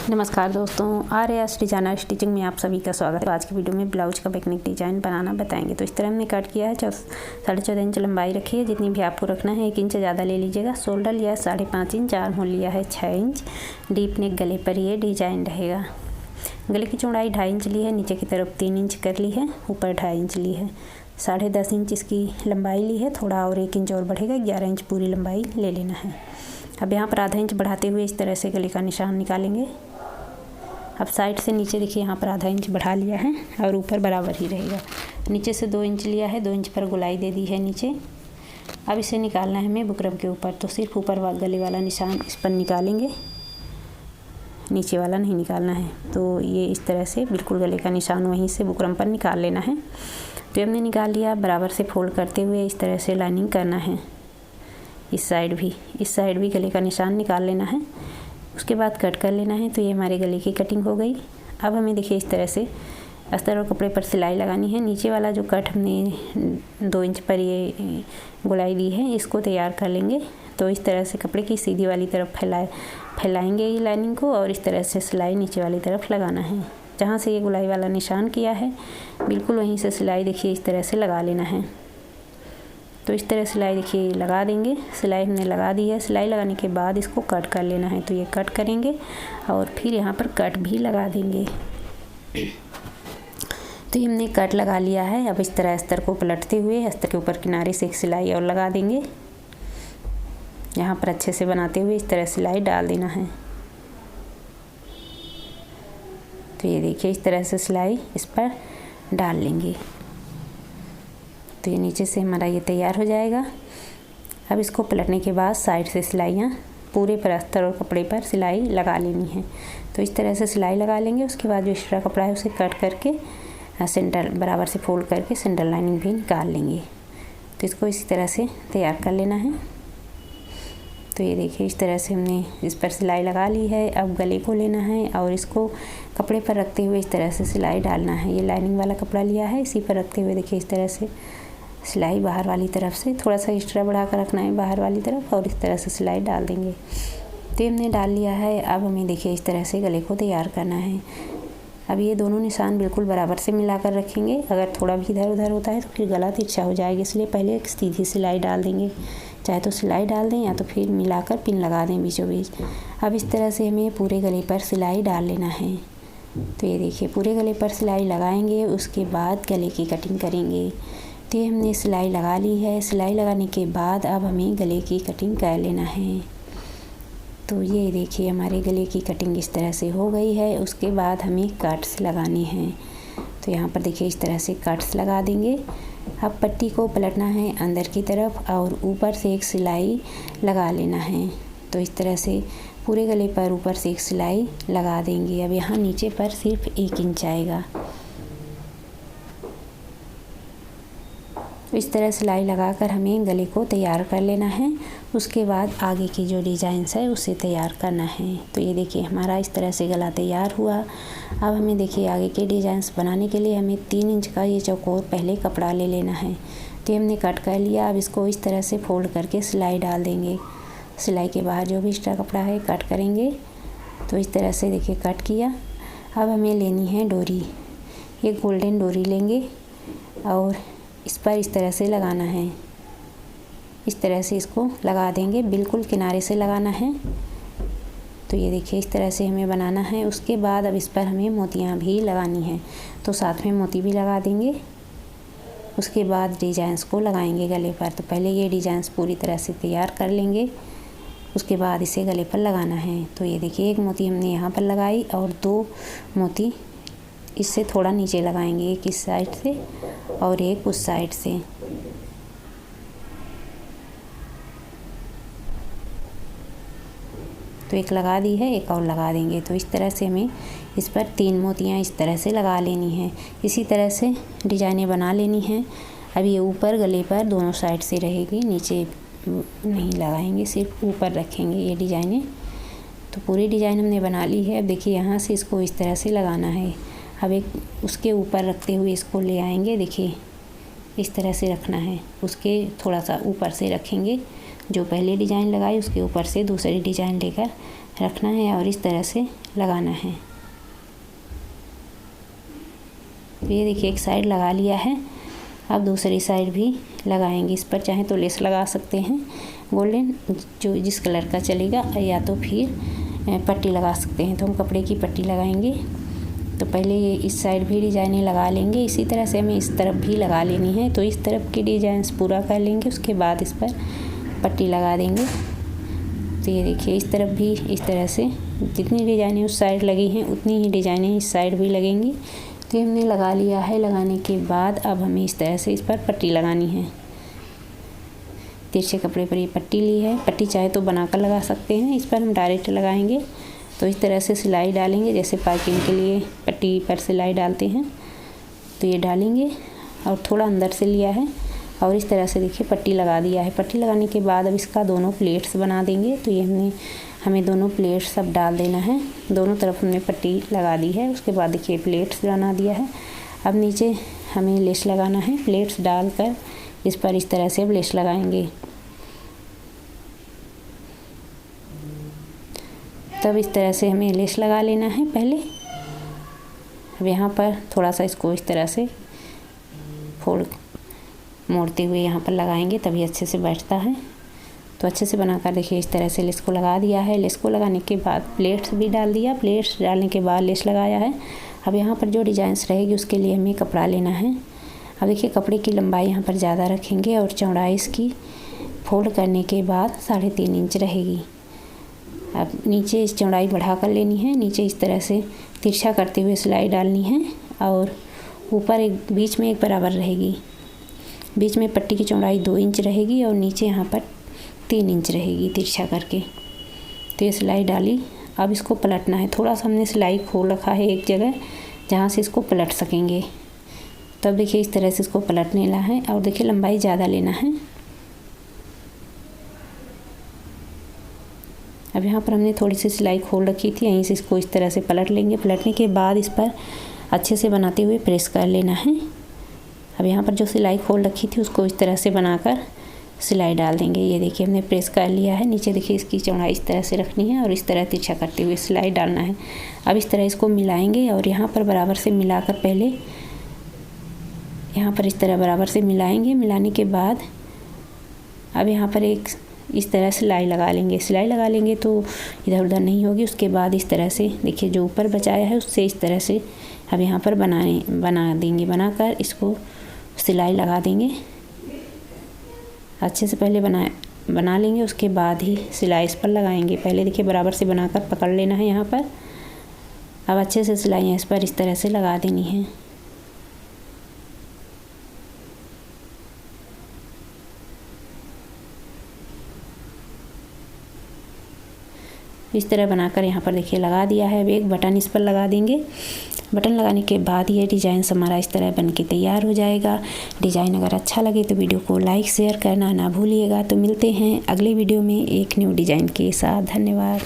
नमस्कार दोस्तों, Arya's designer stitching में आप सभी का स्वागत है। आज की वीडियो में ब्लाउज का बैकनेक डिजाइन बनाना बताएंगे। तो इस तरह हमने कट किया है। 14.5 इंच लंबाई रखी है। जितनी भी आपको रखना है 1 इंच ज़्यादा ले लीजिएगा। शोल्डर लिया है 5.5 इंच, आर्म होल लिया है 6 इंच। डीप नेक गले पर ये डिजाइन रहेगा। गले की चौड़ाई 2.5 इंच ली है। नीचे की तरफ 3 इंच कर ली है, ऊपर 2.5 इंच ली है। 10.5 इंच इसकी लंबाई ली है। थोड़ा और 1 इंच और बढ़ेगा, 11 इंच पूरी लंबाई ले लेना है। अब यहाँ पर आधा इंच बढ़ाते हुए इस तरह से गले का निशान निकालेंगे। अब साइड से नीचे देखिए, यहाँ पर आधा इंच बढ़ा लिया है और ऊपर बराबर ही रहेगा। नीचे से 2 इंच लिया है, 2 इंच पर गोलाई दे दी है नीचे। अब इसे निकालना है हमें बुकरम के ऊपर, तो सिर्फ ऊपर गले वाला निशान इस पर निकालेंगे, नीचे वाला नहीं निकालना है। तो ये इस तरह से बिल्कुल गले का निशान वहीं से बुकरम पर निकाल लेना है। तो हमने निकाल लिया। बराबर से फोल्ड करते हुए इस तरह से लाइनिंग करना है। इस साइड भी गले का निशान निकाल लेना है। उसके बाद कट कर लेना है। तो ये हमारे गले की कटिंग हो गई। अब हमें देखिए इस तरह से अस्तर और कपड़े पर सिलाई लगानी है। नीचे वाला जो कट हमने 2 इंच पर ये गोलाई दी है, इसको तैयार कर लेंगे। तो इस तरह से कपड़े की सीधी वाली तरफ फैलाएंगे ये लाइनिंग को, और इस तरह से सिलाई नीचे वाली तरफ लगाना है। जहाँ से ये गोलाई वाला निशान किया है बिल्कुल वहीं से सिलाई देखिए इस तरह से लगा लेना है। तो इस तरह सिलाई देखिए लगा देंगे। सिलाई हमने लगा दी है। सिलाई लगाने के बाद इसको कट कर लेना है। तो ये कट करेंगे और फिर यहाँ पर कट भी लगा देंगे। तो ये हमने कट लगा लिया है। अब इस तरह अस्तर को पलटते हुए अस्तर के ऊपर किनारे से एक सिलाई और लगा देंगे। यहाँ पर अच्छे से बनाते हुए इस तरह सिलाई डाल देना है। तो ये देखिए इस तरह से सिलाई इस पर डाल लेंगे। तो ये नीचे से हमारा ये तैयार हो जाएगा। अब इसको पलटने के बाद साइड से सिलाइयाँ पूरे पर अस्तर और कपड़े पर सिलाई लगा लेनी है। तो इस तरह से सिलाई लगा लेंगे। उसके बाद जो एक्स्ट्रा कपड़ा है उसे कट करके सेंटर बराबर से फोल्ड करके सेंटर लाइनिंग भी निकाल लेंगे। तो इसको इसी तरह से तैयार कर लेना है। तो ये देखिए इस तरह से हमने इस पर सिलाई लगा ली है। अब गले को लेना है और इसको कपड़े पर रखते हुए इस तरह से सिलाई डालना है। ये लाइनिंग वाला कपड़ा लिया है, इसी पर रखते हुए देखिए इस तरह से सिलाई बाहर वाली तरफ से थोड़ा सा एक्स्ट्रा बढ़ा कर रखना है बाहर वाली तरफ, और इस तरह से सिलाई डाल देंगे। तो हमने डाल लिया है। अब हमें देखिए इस तरह से गले को तैयार करना है। अब ये दोनों निशान बिल्कुल बराबर से मिलाकर रखेंगे। अगर थोड़ा भी इधर उधर होता है तो फिर गला तिरछा हो जाएगा, इसलिए पहले एक सीधी सिलाई डाल देंगे। चाहे तो सिलाई डाल दें या तो फिर मिलाकर पिन लगा दें बीचों बीच। अब इस तरह से हमें पूरे गले पर सिलाई डाल लेना है। तो ये देखिए पूरे गले पर सिलाई लगाएंगे, उसके बाद गले की कटिंग करेंगे। तो ये हमने सिलाई लगा ली है। सिलाई लगाने के बाद अब हमें गले की कटिंग कर लेना है। तो ये देखिए हमारे गले की कटिंग इस तरह से हो गई है। उसके बाद हमें कट्स लगाने हैं। तो यहाँ पर देखिए इस तरह से कट्स लगा देंगे। अब पट्टी को पलटना है अंदर की तरफ और ऊपर से एक सिलाई लगा लेना है। तो इस तरह से पूरे गले पर ऊपर से एक सिलाई लगा देंगे। अब यहाँ नीचे पर सिर्फ 1 इंच आएगा। तो इस तरह सिलाई लगाकर हमें गले को तैयार कर लेना है। उसके बाद आगे की जो डिज़ाइंस है उसे तैयार करना है। तो ये देखिए हमारा इस तरह से गला तैयार हुआ। अब हमें देखिए आगे के डिज़ाइंस बनाने के लिए हमें 3 इंच का ये चौकोर पहले कपड़ा ले लेना है। तो हमने कट कर लिया। अब इसको इस तरह से फोल्ड करके सिलाई डाल देंगे। सिलाई के बाहर जो भी एक्स्ट्रा कपड़ा है कट करेंगे। तो इस तरह से देखिए कट किया। अब हमें लेनी है डोरी। ये गोल्डन डोरी लेंगे और इस पर इस तरह से लगाना है। इस तरह से इसको लगा देंगे, बिल्कुल किनारे से लगाना है। तो ये देखिए इस तरह से हमें बनाना है। उसके बाद अब इस पर हमें मोतियाँ भी लगानी हैं, तो साथ में मोती भी लगा देंगे। उसके बाद डिजाइंस को लगाएंगे गले पर। तो पहले ये डिजाइंस पूरी तरह से तैयार कर लेंगे, उसके बाद इसे गले पर लगाना है। तो ये देखिए एक मोती हमने यहाँ पर लगाई और 2 मोती इससे थोड़ा नीचे लगाएंगे, एक इस साइड से और एक उस साइड से। तो एक लगा दी है, एक और लगा देंगे। तो इस तरह से हमें इस पर 3 मोतियाँ इस तरह से लगा लेनी हैं। इसी तरह से डिजाइनें बना लेनी हैं। अब ये ऊपर गले पर दोनों साइड से रहेगी, नीचे नहीं लगाएंगे, सिर्फ ऊपर रखेंगे ये डिजाइनें। तो पूरी डिजाइन हमने बना ली है। अब देखिए यहाँ से इसको इस तरह से लगाना है। अब एक उसके ऊपर रखते हुए इसको ले आएंगे। देखिए इस तरह से रखना है, उसके थोड़ा सा ऊपर से रखेंगे। जो पहले डिज़ाइन लगाई उसके ऊपर से दूसरी डिज़ाइन लेकर रखना है और इस तरह से लगाना है। तो ये देखिए एक साइड लगा लिया है। अब दूसरी साइड भी लगाएंगे। इस पर चाहे तो लेस लगा सकते हैं गोल्डन, जो जिस कलर का चलेगा, या तो फिर पट्टी लगा सकते हैं। तो हम कपड़े की पट्टी लगाएंगे। तो पहले ये इस साइड भी डिजाइनें लगा लेंगे। इसी तरह से हमें इस तरफ भी लगा लेनी है। तो इस तरफ की डिजाइन्स पूरा कर लेंगे, उसके बाद इस पर पट्टी लगा देंगे। तो ये देखिए इस तरफ भी इस तरह से जितनी डिजाइनें उस साइड लगी हैं उतनी ही डिजाइनें इस साइड भी लगेंगी। तो हमने लगा लिया है। लगाने के बाद अब हमें इस तरह से इस पर पट्टी लगानी है। तिरछे कपड़े पर ये पट्टी ली है। पट्टी चाहे तो बनाकर लगा सकते हैं, इस पर हम डायरेक्ट लगाएंगे। तो इस तरह से सिलाई डालेंगे, जैसे पाइपिंग के लिए पट्टी पर सिलाई डालते हैं। तो ये डालेंगे और थोड़ा अंदर से लिया है और इस तरह से देखिए पट्टी लगा दिया है। पट्टी लगाने के बाद अब इसका दोनों प्लेट्स बना देंगे। तो ये हमें दोनों प्लेट्स सब डाल देना है। दोनों तरफ हमने पट्टी लगा दी है। उसके बाद देखिए प्लेट्स बना दिया है। अब नीचे हमें लेस लगाना है। प्लेट्स डालकर इस पर इस तरह से अब लेस लगाएंगे। तब इस तरह से हमें लेस लगा लेना है पहले। अब यहाँ पर थोड़ा सा इसको इस तरह से मोड़ते हुए यहाँ पर लगाएंगे, तभी अच्छे से बैठता है। तो अच्छे से बनाकर देखिए इस तरह से लेस को लगा दिया है। लेस को लगाने के बाद प्लेट्स भी डाल दिया। प्लेट्स डालने के बाद लेस लगाया है। अब यहाँ पर जो डिजाइंस रहेगी उसके लिए हमें कपड़ा लेना है। अब देखिए कपड़े की लंबाई यहाँ पर ज़्यादा रखेंगे और चौड़ाई इसकी फोल्ड करने के बाद 3.5 इंच रहेगी। अब नीचे इस चौड़ाई बढ़ा कर लेनी है। नीचे इस तरह से तिरछा करते हुए सिलाई डालनी है और ऊपर एक बीच में एक बराबर रहेगी। बीच में पट्टी की चौड़ाई 2 इंच रहेगी और नीचे यहाँ पर 3 इंच रहेगी तिरछा करके। तो ये सिलाई डाली। अब इसको पलटना है। थोड़ा सा हमने सिलाई खोल रखा है एक जगह जहाँ से इसको पलट सकेंगे। तब देखिए इस तरह से इसको पलटने ला है और देखिए लंबाई ज़्यादा लेना है। अब यहाँ पर हमने थोड़ी सी सिलाई खोल रखी थी, यहीं से इसको इस तरह से पलट लेंगे। पलटने के बाद इस पर अच्छे से बनाते हुए प्रेस कर लेना है। अब यहाँ पर जो सिलाई खोल रखी थी उसको इस तरह से बनाकर सिलाई डाल देंगे। ये देखिए हमने प्रेस कर लिया है। नीचे देखिए इसकी चौड़ाई इस तरह से रखनी है और इस तरह तिरछा करते हुए सिलाई डालना है। अब इस तरह इसको मिलाएंगे और यहाँ पर बराबर से मिलाकर पहले यहाँ पर इस तरह बराबर से मिलाएंगे। मिलाने के बाद अब यहाँ पर एक इस तरह सिलाई लगा लेंगे। सिलाई लगा लेंगे तो इधर उधर नहीं होगी। उसके बाद इस तरह से देखिए जो ऊपर बचाया है उससे इस तरह से अब यहाँ पर बना देंगे। बनाकर इसको सिलाई लगा देंगे। अच्छे से पहले बना लेंगे, उसके बाद ही सिलाई इस पर लगाएंगे। पहले देखिए बराबर से बनाकर पकड़ लेना है यहाँ पर। अब अच्छे से सिलाई इस पर इस तरह से लगा देनी है। इस तरह बनाकर यहाँ पर देखिए लगा दिया है। अब एक बटन इस पर लगा देंगे। बटन लगाने के बाद ये डिज़ाइन हमारा इस तरह बन के तैयार हो जाएगा। डिज़ाइन अगर अच्छा लगे तो वीडियो को लाइक शेयर करना ना भूलिएगा। तो मिलते हैं अगले वीडियो में एक न्यू डिज़ाइन के साथ। धन्यवाद।